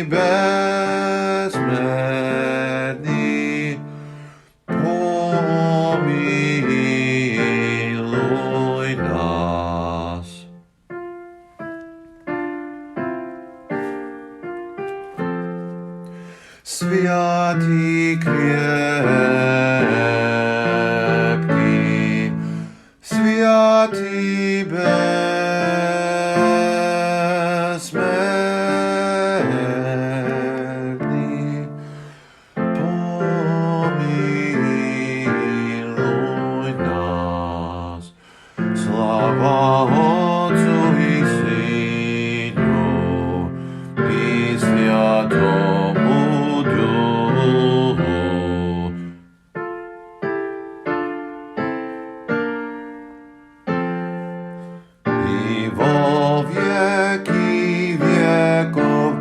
bezsmrtný, pomiluj nás. Sviatý krepký, sviatý bezsmrtný, pomiluj nás. Sláva Otcu i Synu i Sviatomu Duchu, i vo vieky viekov.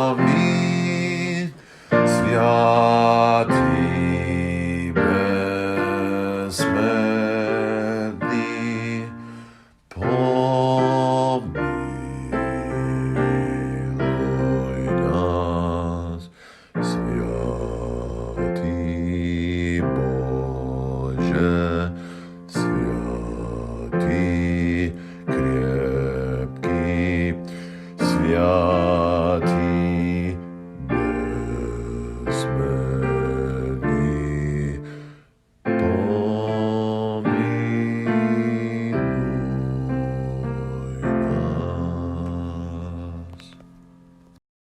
Amen. Sviatý bezsmrtný, pomiluj nás. Sviatý Bože, sviatý krepký, sviatý